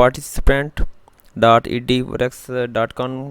participant.edwrex.com